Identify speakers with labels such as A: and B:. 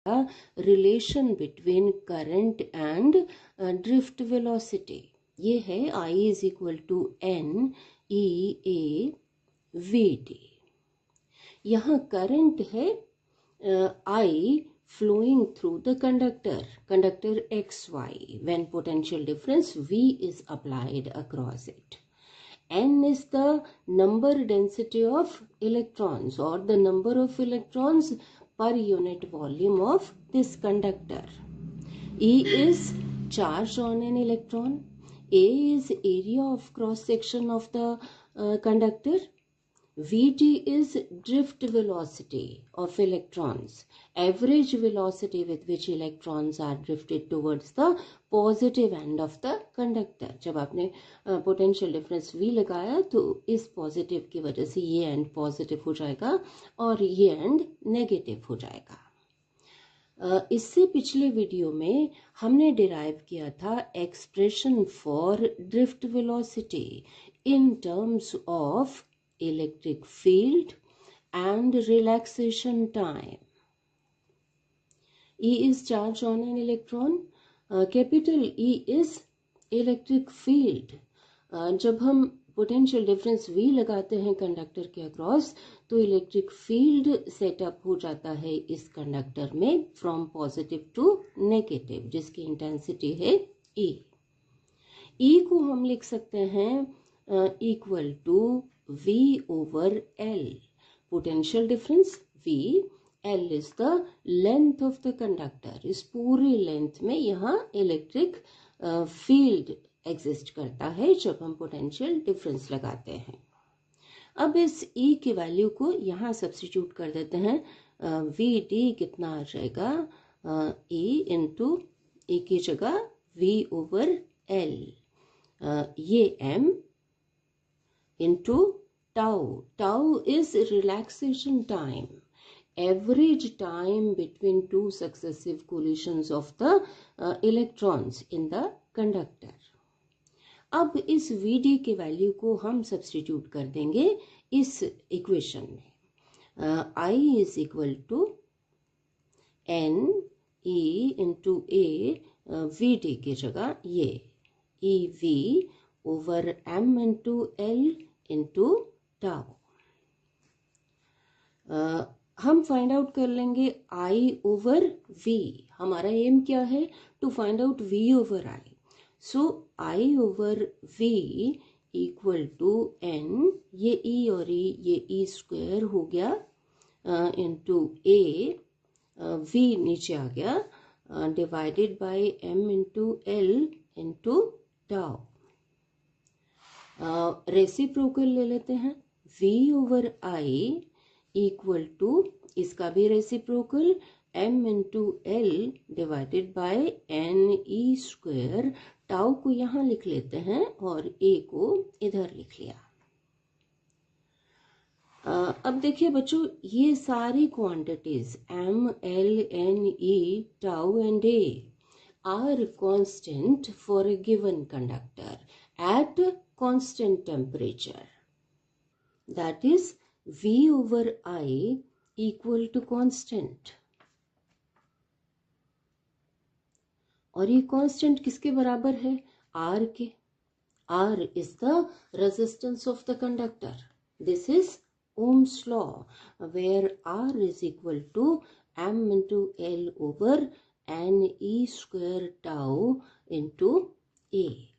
A: Relation between current and drift velocity. ये है I is equal to N E A V D। यहाँ current है I flowing through the conductor XY when potential difference V is applied across it. N is the number density of electrons or the number of electrons per unit volume of this conductor. E is charge on an electron. A is area of cross section of the conductor. Vt is drift velocity of electrons, average velocity with which electrons are drifted towards the positive end of the conductor. जब आपने potential difference V लगाया तो इस positive की वजह से ये and positive हो जाएगा और ये एंड नेगेटिव हो जाएगा। इससे पिछले वीडियो में हमने डिराइव किया था expression for drift velocity in terms of electric field and relaxation time. E is charge on an electron. Capital E is electric field. जब हम पोटेंशियल डिफरेंस V लगाते हैं कंडक्टर के अक्रॉस तो इलेक्ट्रिक फील्ड सेटअप हो जाता है इस कंडक्टर में फ्रॉम पॉजिटिव टू नेगेटिव, जिसकी इंटेंसिटी है E। E को हम लिख सकते हैं equal to V over L. Potential difference V, L is the length of the conductor. इस पूरी लेंथ में यहाँ इलेक्ट्रिक फील्ड एग्जिस्ट करता है जब हम पोटेंशियल डिफरेंस लगाते हैं। अब इस E की वैल्यू को यहाँ सब्स्टिट्यूट कर देते हैं। VD कितना आ जाएगा, E इंटू E की जगह V ओवर L, ये M into tau. Tau is relaxation time, average time between two successive collisions of the electrons in the conductor. अब इस Vd के वैल्यू को हम सब्स्टिट्यूट कर देंगे इस इक्वेशन में। I is equal to N E into A, Vd की जगह ये EV over M into L into tau। हम फाइंड आउट कर लेंगे I ओवर V। हमारा एम क्या है, to find out V over I। So I over V equal to N, ये E और E, ये E स्क्वायर हो गया इंटू A, V नीचे आ गया, divided by M into L into tau। Reciprocal ले लेते हैं, V over I equal to इसका भी reciprocal M into L divided by NE square. Tau को यहाँ लिख लेते हैं और A को इधर लिख लिया। अब देखिए बच्चों, ये सारी quantities M, L, N, E, tau and A are constant for a given conductor at constant temperature. That is V over I equal to constant. और ये constant किसके बराबर है, R के। R is the resistance of the conductor. This is Ohm's law where R is equal to M into L over NE square tau into A.